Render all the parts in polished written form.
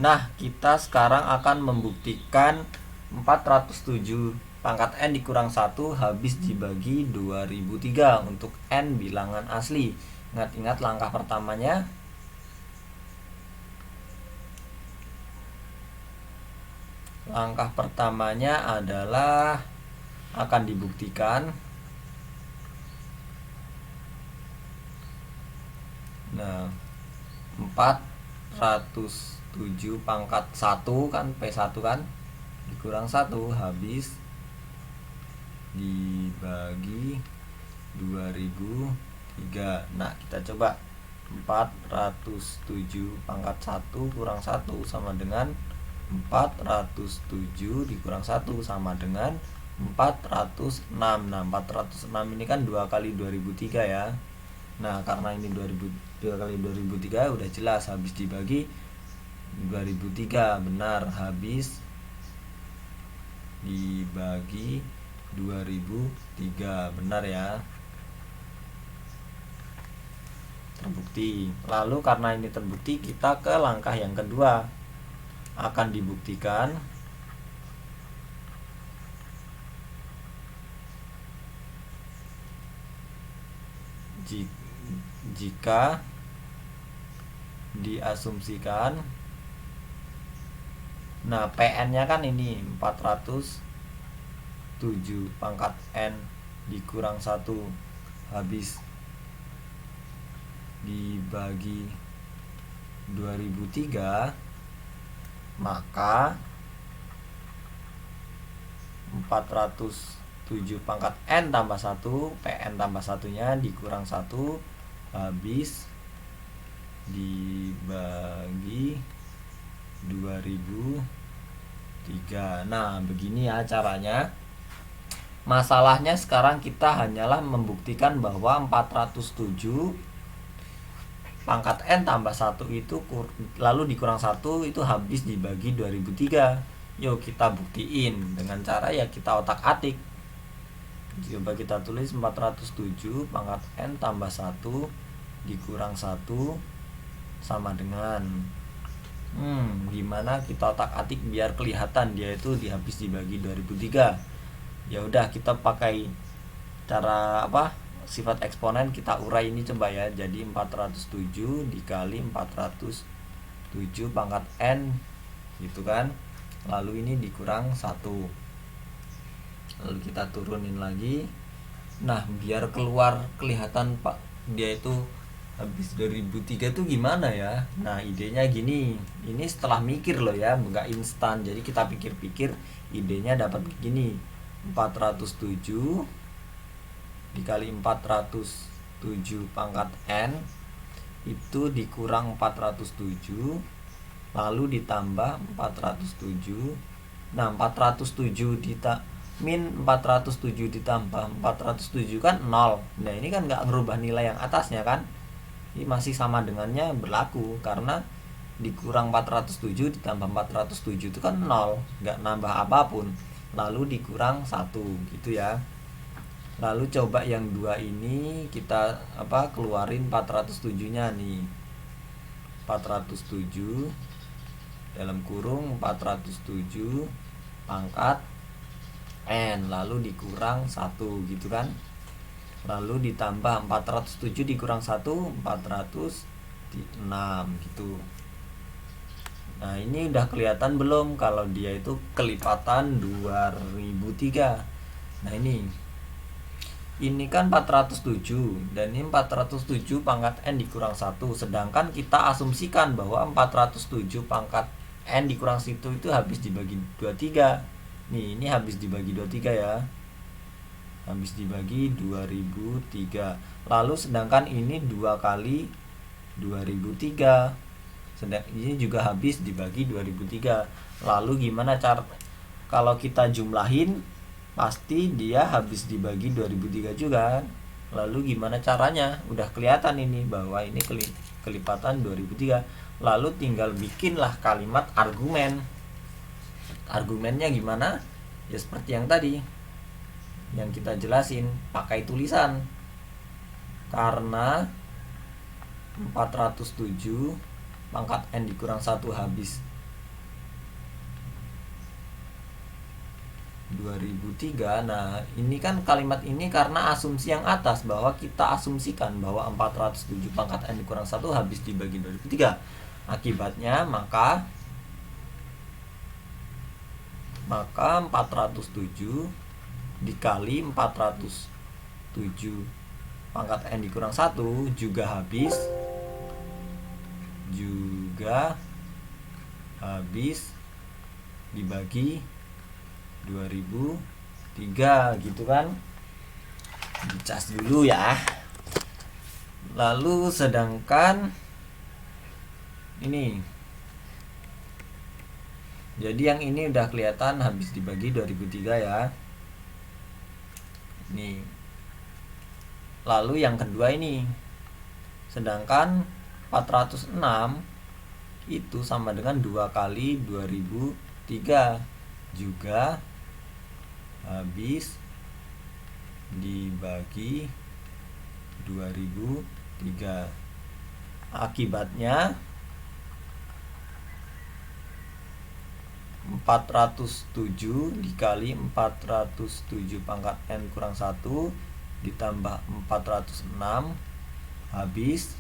Nah, kita sekarang akan membuktikan 407 pangkat N dikurang 1 habis dibagi 2003 untuk N bilangan asli. Ingat-ingat langkah pertamanya. Langkah pertamanya adalah akan dibuktikan. Nah, 407 pangkat 1 kan P1 kan dikurang 1 habis dibagi 2003. Nah, kita coba 407 pangkat 1 kurang 1 sama dengan 407 dikurang 1 sama dengan 406. Nah, 406 ini kan 2 kali 2003 ya. Nah, karena ini 2 kali 2003 udah jelas habis dibagi 2003. Benar, habis dibagi 2003. Benar ya. Terbukti. Lalu karena ini terbukti, kita ke langkah yang kedua. Akan dibuktikan jika diasumsikan, nah PN-nya kan ini 407 pangkat N dikurang 1 habis dibagi 2003, maka 407 pangkat N tambah 1 PN tambah 1-nya dikurang 1 habis dibagi 2003. Nah, begini ya caranya. Masalahnya sekarang kita hanyalah membuktikan bahwa 407 pangkat N tambah 1 itu lalu dikurang 1 itu habis dibagi 2003. Yuk kita buktiin dengan cara ya kita otak-atik. Coba kita tulis 407 pangkat N tambah 1 dikurang 1 sama dengan gimana kita otak-atik biar kelihatan dia itu habis dibagi 2003. Ya udah, kita pakai cara sifat eksponen, kita urai ini coba ya. Jadi 407 dikali 407 pangkat N gitu kan. Lalu ini dikurang 1. Lalu kita turunin lagi. Nah, biar kelihatan Pak dia itu habis 2003 tuh gimana ya. Nah, idenya gini. Ini setelah mikir loh ya, enggak instan. Jadi kita pikir-pikir, idenya dapat begini. 407 dikali 407 pangkat N itu dikurang 407 lalu ditambah 407. Nah, 407 min 407 ditambah 407 kan 0. Nah, ini kan nggak ngerubah nilai yang atasnya kan. Ini masih sama dengannya berlaku karena dikurang 407 ditambah 407 itu kan 0, nggak nambah apapun. Lalu dikurang 1 gitu ya. Lalu coba yang 2 ini kita keluarin 407-nya nih. 407 dalam kurung 407 pangkat N lalu dikurang 1 gitu kan. Lalu ditambah 407 dikurang 1 406 gitu. Nah, ini udah kelihatan belum kalau dia itu kelipatan 2003. Nah, ini kan 407 dan ini 407 pangkat N dikurang 1. Sedangkan kita asumsikan bahwa 407 pangkat N dikurang 1 itu habis dibagi 23. Nih, ini habis dibagi 23 ya. Habis dibagi 2003. Lalu sedangkan ini 2 kali 2003. Sedangkan ini juga habis dibagi 2003. Lalu gimana cara kalau kita jumlahin? Pasti dia habis dibagi 2003 juga. Lalu gimana caranya? Udah kelihatan ini bahwa ini kelipatan 2003. Lalu tinggal bikinlah kalimat argumen. Argumennya gimana? Ya seperti yang tadi yang kita jelasin, pakai tulisan. Karena 407 pangkat N dikurang 1 habis 2003. Nah, ini kan kalimat ini karena asumsi yang atas, bahwa kita asumsikan bahwa 407 pangkat N dikurang 1 habis dibagi 2003. Akibatnya maka 407 dikali 407 pangkat N dikurang 1 juga habis dibagi 2003 gitu kan. Dicas dulu ya. Lalu sedangkan ini, jadi yang ini udah kelihatan habis dibagi 2003 ya. Nih. Lalu yang kedua ini, sedangkan 406 itu sama dengan 2 kali 2003 juga habis dibagi 2003. Akibatnya 407 dikali 407 pangkat N kurang 1 ditambah 406 habis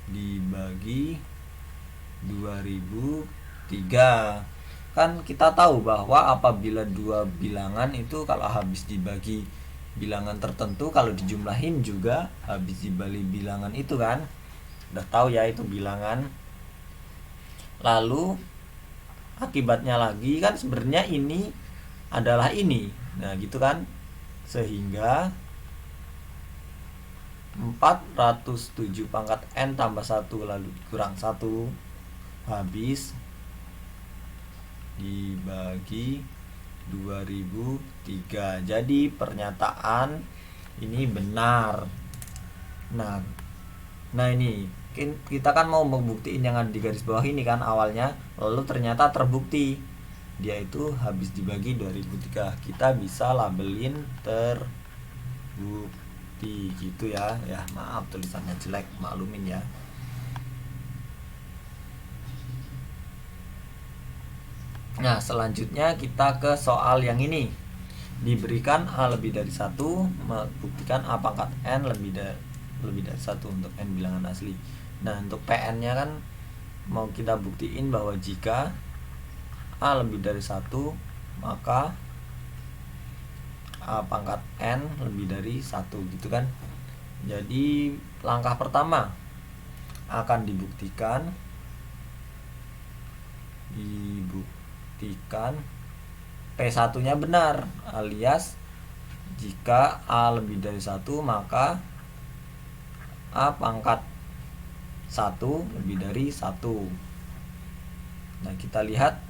dibagi 2003. Kan kita tahu bahwa apabila dua bilangan itu kalau habis dibagi bilangan tertentu, kalau dijumlahin juga habis dibagi bilangan itu kan. Udah tahu ya itu bilangan. Lalu akibatnya lagi kan sebenarnya ini adalah ini. Nah, gitu kan. Sehingga 407 pangkat N tambah 1 lalu kurang 1 habis dibagi 2003. Jadi pernyataan ini benar. Nah ini kita kan mau membuktiin yang ada di garis bawah ini kan awalnya, lalu ternyata terbukti dia itu habis dibagi 2003. Kita bisa labelin terbukti gitu ya. Ya maaf tulisannya jelek, maklumin ya. Nah, selanjutnya kita ke soal yang ini. Diberikan A lebih dari 1, membuktikan A pangkat N lebih dari 1 untuk N bilangan asli. Nah, untuk PN-nya kan mau kita buktiin bahwa jika A lebih dari 1, maka A pangkat N lebih dari 1 gitu kan. Jadi langkah pertama akan dibuktikan P1-nya benar, alias jika A lebih dari 1 maka A pangkat 1 lebih dari 1. Nah, kita lihat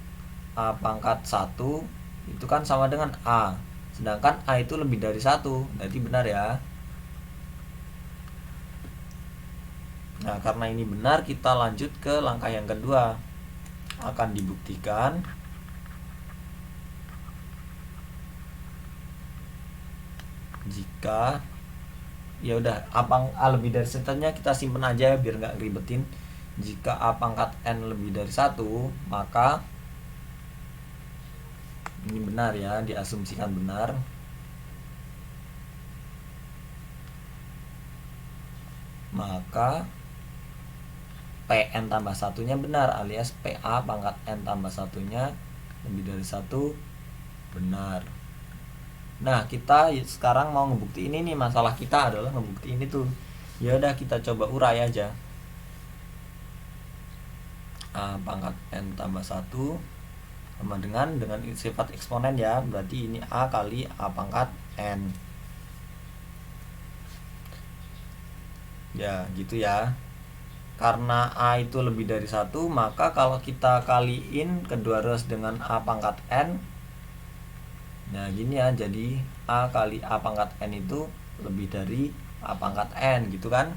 A pangkat 1 itu kan sama dengan A, sedangkan A itu lebih dari 1, berarti benar ya. Nah, karena ini benar, kita lanjut ke langkah yang kedua. Akan dibuktikan jika ya udah A lebih dari 1-nya kita simpen aja biar nggak ribetin. Jika A pangkat N lebih dari 1, maka ini benar ya, diasumsikan benar. Maka PN tambah 1-nya benar, alias PA pangkat N tambah 1-nya lebih dari 1 benar. Nah, kita sekarang mau ngebuktiin ini, masalah kita adalah ngebuktiin itu. Ya udah, kita coba urai aja. A pangkat N tambah 1 sama dengan sifat eksponen ya, berarti ini A kali A pangkat N. Ya, gitu ya. Karena A itu lebih dari 1, maka kalau kita kaliin kedua ruas dengan A pangkat N, nah gini ya, jadi A kali A pangkat N itu lebih dari A pangkat N gitu kan.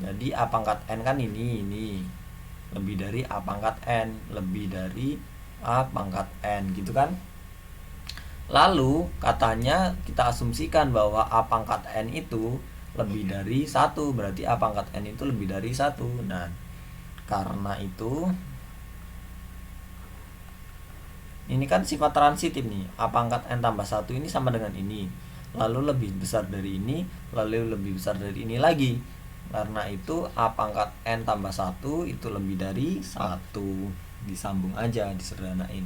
Jadi A pangkat N kan ini lebih dari A pangkat N, lebih dari A pangkat N gitu kan. Lalu katanya kita asumsikan bahwa A pangkat N itu lebih dari 1, berarti A pangkat N itu lebih dari 1. Nah, karena itu Ini kan sifat transitif nih. A pangkat n tambah 1 ini sama dengan ini, lalu lebih besar dari ini, lalu lebih besar dari ini lagi. Karena itu A pangkat n tambah 1 itu lebih dari 1. Disambung aja, disederhanain.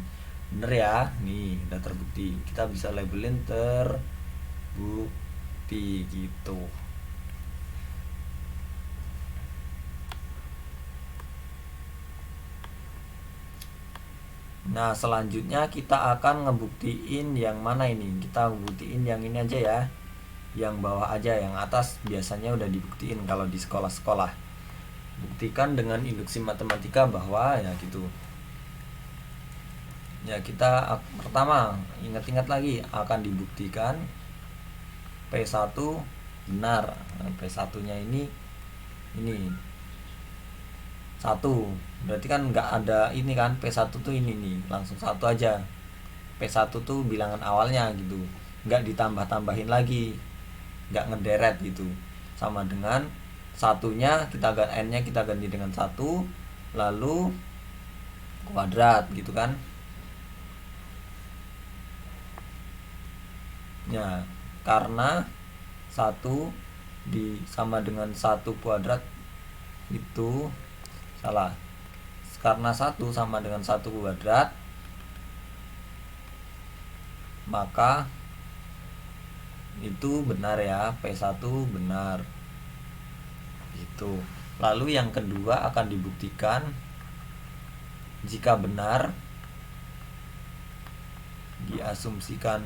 Bener ya? Nih, udah terbukti. Kita bisa labelin terbukti gitu. Nah, selanjutnya kita akan ngebuktiin yang mana ini. Kita buktiin yang ini aja ya. Yang bawah aja, yang atas biasanya udah dibuktiin kalau di sekolah-sekolah. Buktikan dengan induksi matematika bahwa ya gitu. Ya, kita pertama ingat-ingat lagi akan dibuktikan P1 benar. Nah, P1-nya ini 1. Berarti kan nggak ada ini kan, P1 tuh ini nih, langsung 1 aja. P1 tuh bilangan awalnya gitu. Nggak ditambah-tambahin lagi. Nggak ngederet gitu. Sama dengan satunya n-nya kita ganti dengan 1, lalu kuadrat gitu kan. Ya, karena 1 sama dengan 1 kuadrat itu salah. Karena 1 sama dengan 1 kuadrat, maka itu benar ya, P1 benar. Gitu. Lalu yang kedua akan dibuktikan jika benar diasumsikan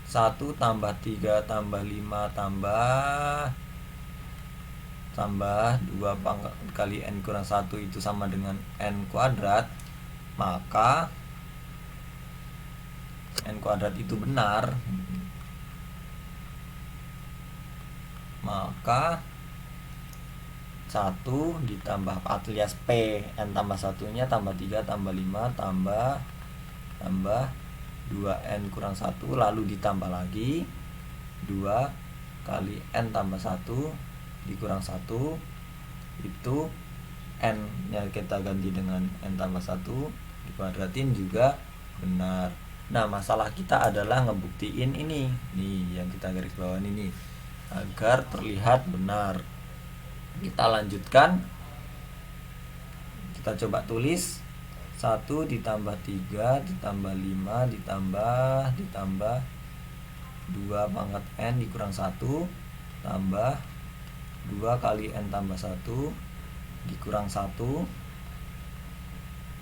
1 tambah 3 tambah 5 tambah 2 pangkat kali n kurang 1 itu sama dengan n kuadrat, maka n kuadrat itu benar. Maka 1 ditambah alias P, n tambah 1-nya tambah 3 tambah 5 tambah 2n kurang 1, lalu ditambah lagi 2 kali n tambah 1 dikurang 1, itu n nya kita ganti dengan n tambah 1 dikuadratin juga benar. Nah, masalah kita adalah ngebuktiin ini nih, yang kita garis bawahi ini agar terlihat benar. Kita lanjutkan, kita coba tulis 1 ditambah 3 ditambah 5 ditambah 2 pangkat n dikurang 1 tambah 2 kali n tambah 1 dikurang 1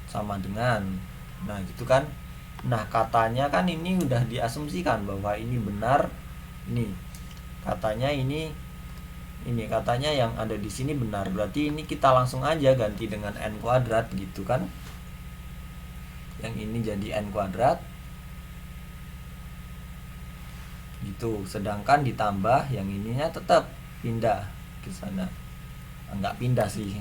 sama dengan, nah gitu kan. Nah, katanya kan ini udah diasumsikan bahwa ini benar. Ini katanya ini katanya yang ada di sini benar. Berarti ini kita langsung aja ganti dengan n kuadrat gitu kan. Yang ini jadi n kuadrat gitu, sedangkan ditambah yang ininya tetap pindah ke sana. Enggak pindah sih,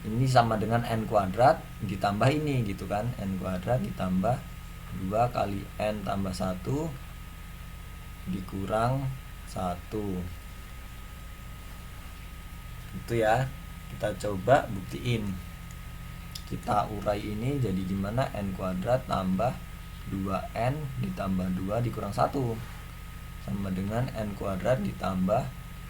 ini sama dengan n kuadrat ditambah ini gitu kan, n kuadrat ditambah 2 kali n tambah 1 dikurang 1. Itu ya, kita coba buktiin. Kita urai ini jadi gimana, n kuadrat tambah 2n ditambah 2 dikurang 1 sama dengan n kuadrat ditambah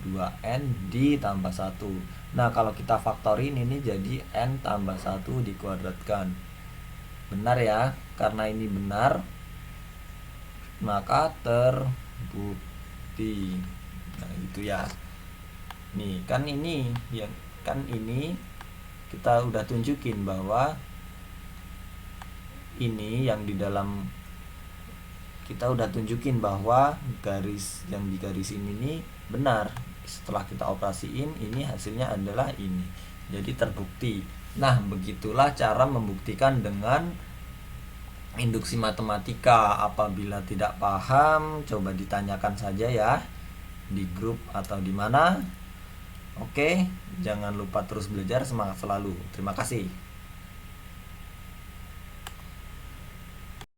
2n ditambah 1. Nah, kalau kita faktorin ini jadi n tambah 1 dikuadratkan. Benar ya, karena ini benar maka terbukti. Nah, gitu ya. Nih, kan ini yang kan ini kita udah tunjukin bahwa ini yang di dalam, kita udah tunjukin bahwa garis yang di garis ini benar. Setelah kita operasiin, ini hasilnya adalah ini. Jadi terbukti. Nah, begitulah cara membuktikan dengan induksi matematika. Apabila tidak paham, coba ditanyakan saja ya di grup atau di mana. Oke, jangan lupa terus belajar, semangat selalu. Terima kasih.